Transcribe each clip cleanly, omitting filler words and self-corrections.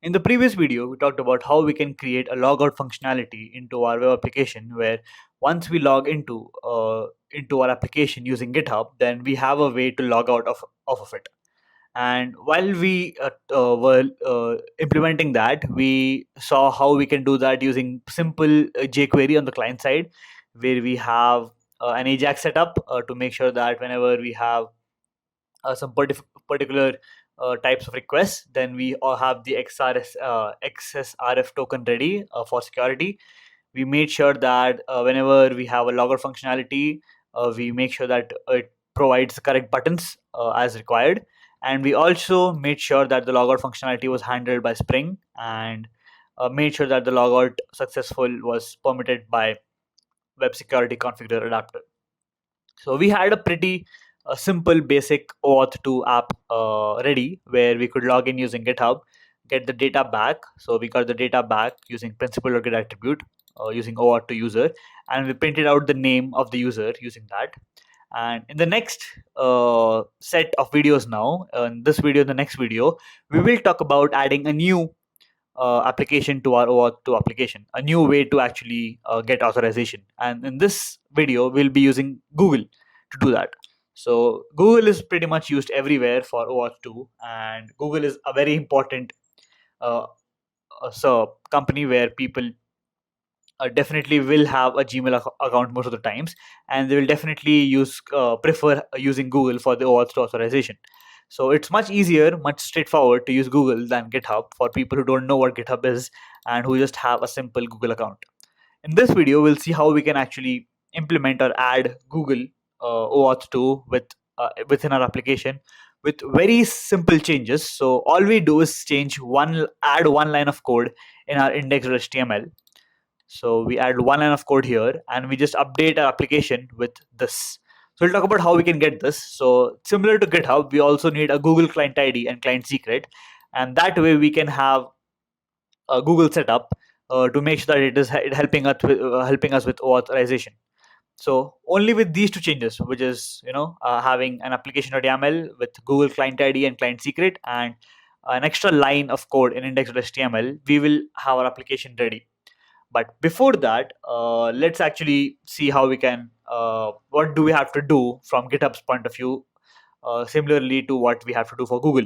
In the previous video, we talked about how we can create a logout functionality into our web application, where once we log into our application using GitHub, then we have a way to log out of it. And while we were implementing that, we saw how we can do that using simple jQuery on the client side, where we have an Ajax setup to make sure that whenever we have some particular types of requests, then we all have the XSRF token ready for security. We made sure that whenever we have a logger functionality, we make sure that it provides the correct buttons as required. And we also made sure that the logout functionality was handled by Spring, and made sure that the logout successful was permitted by web security configurator adapter. So we had a pretty simple basic OAuth 2 app ready, where we could log in using GitHub, get the data back. So we got the data back using principal or get attribute using OAuth 2 user, and we printed out the name of the user using that. And in the next set of videos now, in this video, in the next video, we will talk about adding a new application to our OAuth 2 application, a new way to actually get authorization. And in this video, we'll be using Google to do that. So Google is pretty much used everywhere for OAuth 2, and Google is a very important uh, company where people definitely will have a Gmail account most of the times, and they will definitely prefer using Google for the OAuth 2 authorization. So it's much easier, much straightforward to use Google than GitHub for people who don't know what GitHub is and who just have a simple Google account. In this video, we'll see how we can actually implement or add Google OAuth 2 within our application with very simple changes. So all we do is add one line of code in our index.html. So we add one line of code here, and we just update our application with this. So we'll talk about how we can get this. So similar to GitHub, we also need a Google client ID and client secret, and that way we can have a Google setup to make sure that it helping us with authorization. So only with these two changes, which is having an application.yaml with Google client ID and client secret, and an extra line of code in index.html, we will have our application ready. But before that, let's actually see how we can what do we have to do from GitHub's point of view, similarly to what we have to do for Google.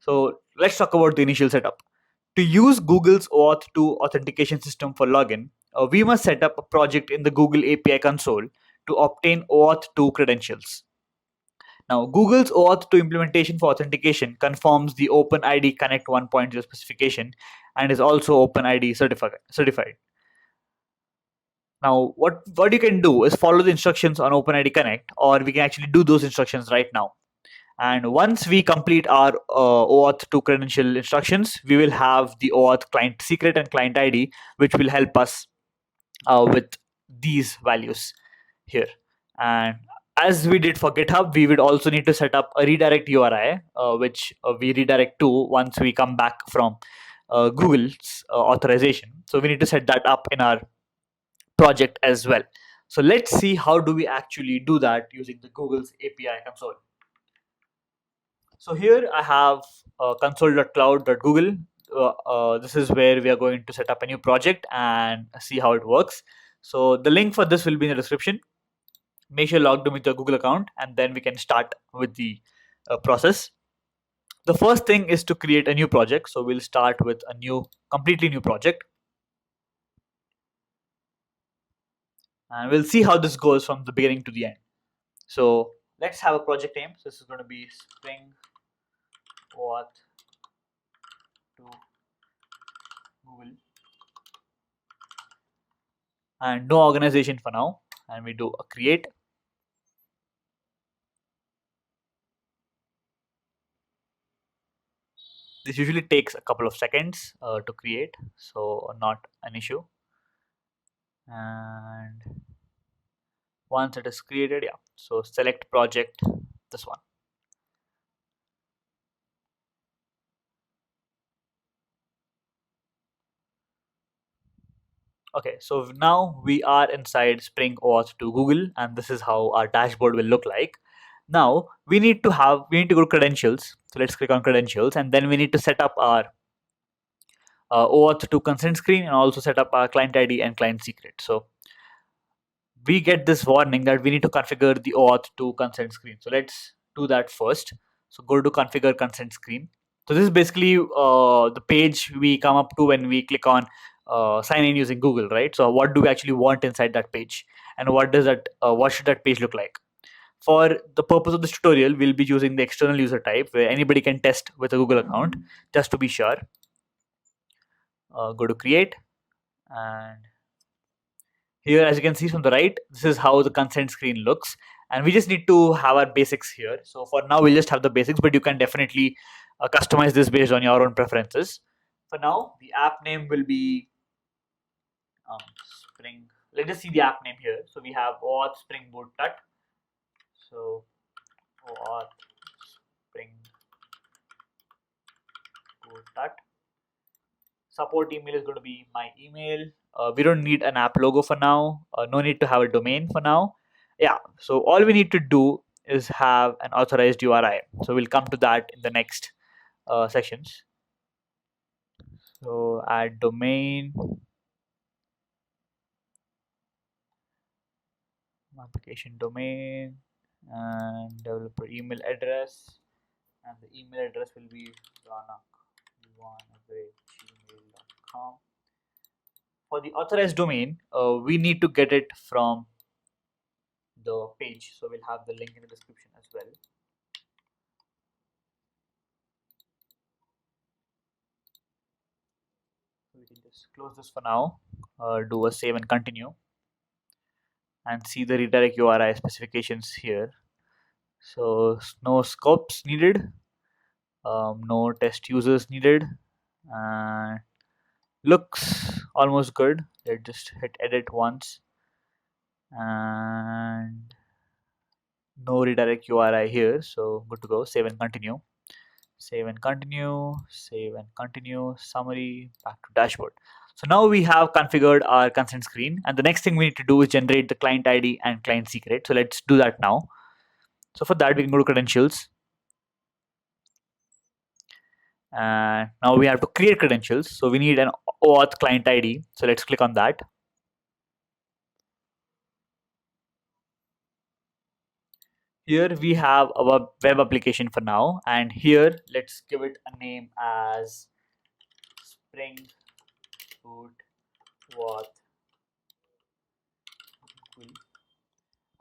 So let's talk about the initial setup. To use Google's OAuth 2 authentication system for login, we must set up a project in the Google API console to obtain OAuth 2 credentials. Now, Google's OAuth 2 implementation for authentication conforms the OpenID Connect 1.0 specification and is also OpenID certified. Now, what you can do is follow the instructions on OpenID Connect, or we can actually do those instructions right now. And once we complete our OAuth 2 credential instructions, we will have the OAuth client secret and client ID, which will help us with these values here. And as we did for GitHub, we would also need to set up a redirect URI, which we redirect to once we come back from Google's authorization. So we need to set that up in our project as well. So let's see how do we actually do that using the Google's API console. So here I have console.cloud.google. This is where we are going to set up a new project and see how it works. So the link for this will be in the description. Make sure you log in with your Google account, and then we can start with the process. The first thing is to create a new project. So we'll start with a completely new project. And we'll see how this goes from the beginning to the end. So let's have a project name. So this is going to be Spring OAuth 2 Google, and no organization for now. And we do a create. This usually takes a couple of seconds to create, so not an issue. And once it is created, yeah, so select project, this one. Okay, so now we are inside Spring OAuth 2 Google, and this is how our dashboard will look like. Now we need to go to credentials. So let's click on credentials, and then we need to set up our OAuth 2 consent screen and also set up our client ID and client secret. So we get this warning that we need to configure the OAuth 2 consent screen. So let's do that first. So go to configure consent screen. So this is basically the page we come up to when we click on sign in using Google, right? So what do we actually want inside that page, and what should that page look like? For the purpose of this tutorial, we'll be using the external user type where anybody can test with a Google account. Just to be sure, go to create, and here, as you can see from the right, this is how the consent screen looks, and we just need to have our basics here. So for now, we'll just have the basics, but you can definitely customize this based on your own preferences. For now, the app name will be Spring. Let's just see the app name here. So we have OAuth Spring Boot Tut. So OAuth Spring Boot Tut. Support email is going to be my email. We don't need an app logo for now. No need to have a domain for now. Yeah, so all we need to do is have an authorized URI. So we'll come to that in the next sections. So add domain, application domain, and developer email address, and the email address will be ronak1@gmail.com. For the authorized domain, we need to get it from the page, so we'll have the link in the description as well. So we can just close this for now, do a save and continue, and see the redirect URI specifications here. So no scopes needed, no test users needed, and looks almost good. Let's just hit edit once, and no redirect URI here, so good to go. Save and continue, save and continue, save and continue, summary, back to dashboard. So now we have configured our consent screen, and the next thing we need to do is generate the client ID and client secret. So let's do that now. So for that, we can go to credentials, and now we have to create credentials. So we need an OAuth client ID. So let's click on that. Here we have our web application for now, and here let's give it a name as Spring Boot OAuth.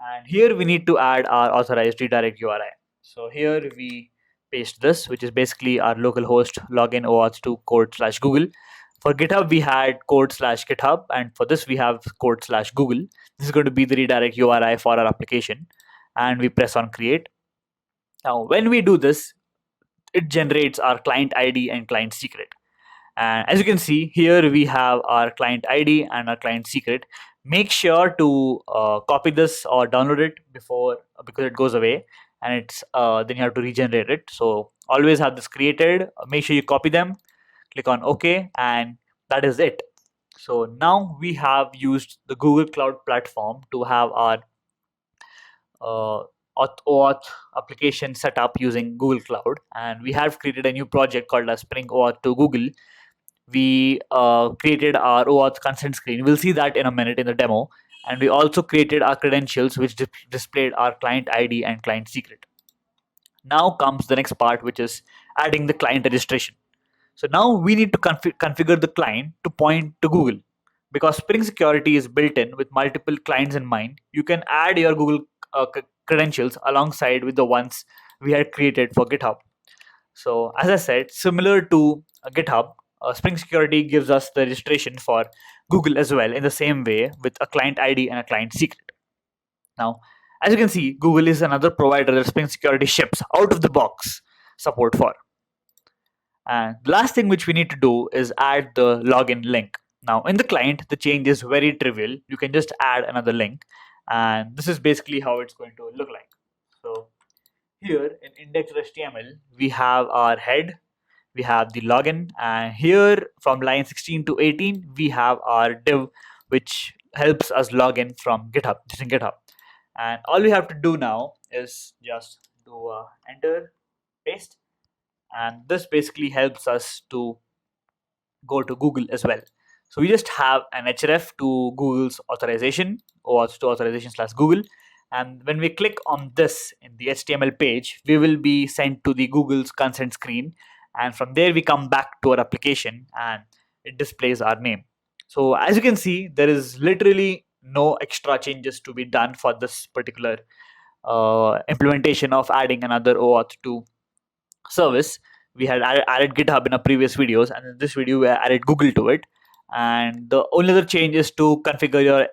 And here we need to add our authorized redirect URI. So here we paste this, which is basically our localhost login OAuth 2 /Google. For GitHub, we had /GitHub, and for this we have /Google. This is going to be the redirect URI for our application, and we press on create. Now, when we do this, it generates our client ID and client secret. And as you can see here, we have our client ID and our client secret. Make sure to copy this or download it before, because it goes away, and it's then you have to regenerate it. So always have this created. Make sure you copy them, click on OK, and that is it. So now we have used the Google Cloud Platform to have our OAuth application set up using Google Cloud, and we have created a new project called as Spring OAuth to Google. We created our OAuth consent screen. We'll see that in a minute in the demo. And we also created our credentials, which displayed our client ID and client secret. Now comes the next part, which is adding the client registration. So now we need to configure the client to point to Google. Because Spring Security is built in with multiple clients in mind, you can add your Google credentials alongside with the ones we had created for GitHub. So as I said, similar to GitHub, Spring Security gives us the registration for Google as well in the same way, with a client ID and a client secret. Now, as you can see, Google is another provider that Spring Security ships out of the box support for. And the last thing which we need to do is add the login link. Now, in the client, the change is very trivial. You can just add another link, and this is basically how it's going to look like. So here in index.html, we have our head, we have the login, and here from line 16 to 18 we have our div, which helps us log in from GitHub, using GitHub. And all we have to do now is just do a enter, paste, and this basically helps us to go to Google as well. So we just have an href to Google's authorization, OAuth to authorization slash Google. And when we click on this in the HTML page, we will be sent to the Google's consent screen. And from there, we come back to our application and it displays our name. So as you can see, there is literally no extra changes to be done for this particular implementation of adding another OAuth to service. We had added GitHub in our previous videos, and in this video we added Google to it. And the only other change is to configure your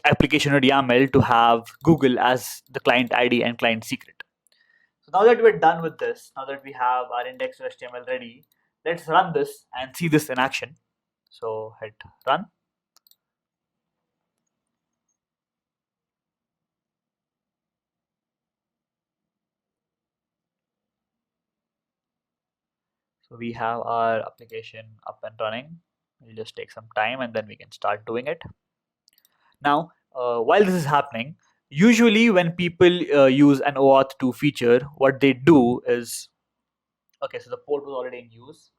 application.yaml to have Google as the client ID and client secret. So now that we're done with this, now that we have our index.html ready, let's run this and see this in action. So hit run. So we have our application up and running. It'll just take some time and then we can start doing it. Now, while this is happening, usually when people use an OAuth 2 feature, what they do is, okay, so the port was already in use.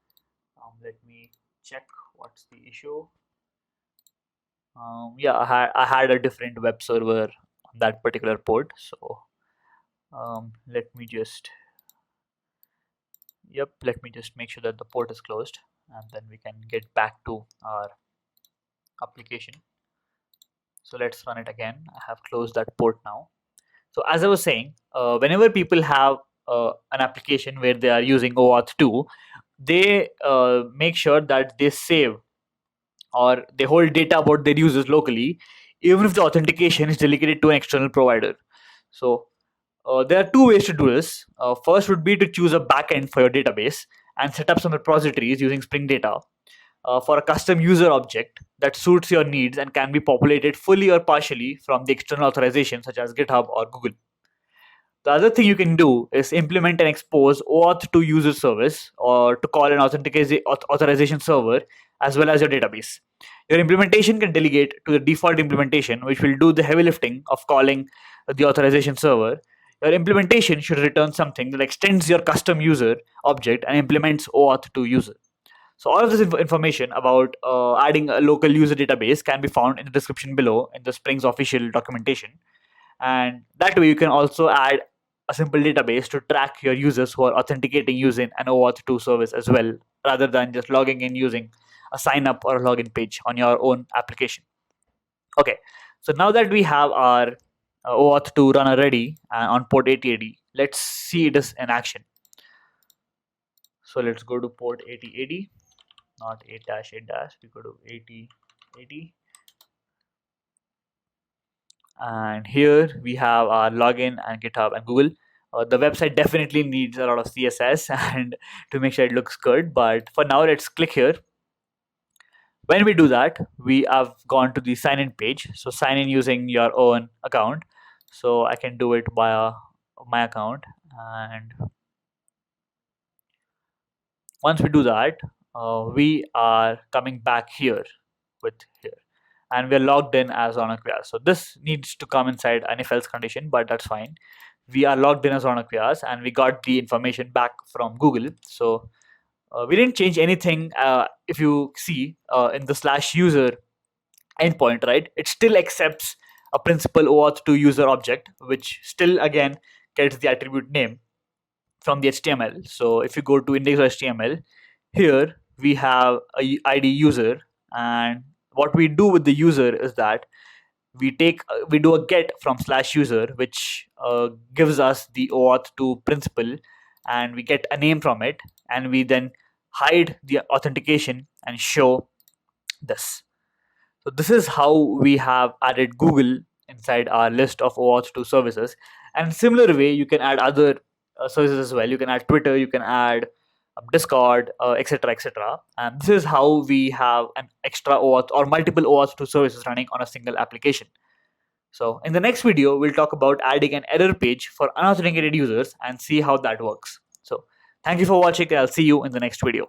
Let me check what's the issue. Yeah, I had a different web server on that particular port. So let me just, yep, let me just make sure that the port is closed and then we can get back to our application. So let's run it again. I have closed that port now. So as I was saying, whenever people have an application where they are using OAuth 2, they make sure that they save or they hold data about their users locally, even if the authentication is delegated to an external provider. So there are two ways to do this. First would be to choose a backend for your database and set up some repositories using Spring Data for a custom user object that suits your needs and can be populated fully or partially from the external authorization such as GitHub or Google. The other thing you can do is implement and expose OAuth to user service or to call an authorization server as well as your database. Your implementation can delegate to the default implementation, which will do the heavy lifting of calling the authorization server. Your implementation should return something that extends your custom user object and implements OAuth to user. So all of this information about adding a local user database can be found in the description below in the Spring's official documentation. And that way you can also add a simple database to track your users who are authenticating using an OAuth 2 service as well, rather than just logging in using a sign up or a login page on your own application. Okay, so now that we have our OAuth 2 runner ready on port 8080, let's see this in action. So let's go to port 8080, not 8-8-, we go to 8080. And here we have our login and GitHub and Google. The website definitely needs a lot of CSS and to make sure it looks good, but for now let's click here. When we do that, we have gone to the sign in page. So sign in using your own account. So I can do it via my account, and once we do that, we are coming back here with here, and we're logged in as Ronak. So this needs to come inside an if else condition, but that's fine. We are logged in as Ronak and we got the information back from Google. So we didn't change anything. If you see in the slash user endpoint, right, it still accepts a principal OAuth to user object, which still again gets the attribute name from the HTML. So if you go to index.html, here we have a ID user, and what we do with the user is that we do a get from slash user, which gives us the OAuth to principal, and we get a name from it, and we then hide the authentication and show this. So this is how we have added Google inside our list of OAuth 2 services. And similar way, you can add other services as well. You can add Twitter, you can add Discord, etc., etc. And this is how we have an extra OAuth or multiple OAuth 2 services running on a single application. So in the next video, we'll talk about adding an error page for unauthenticated users and see how that works. So thank you for watching. I'll see you in the next video.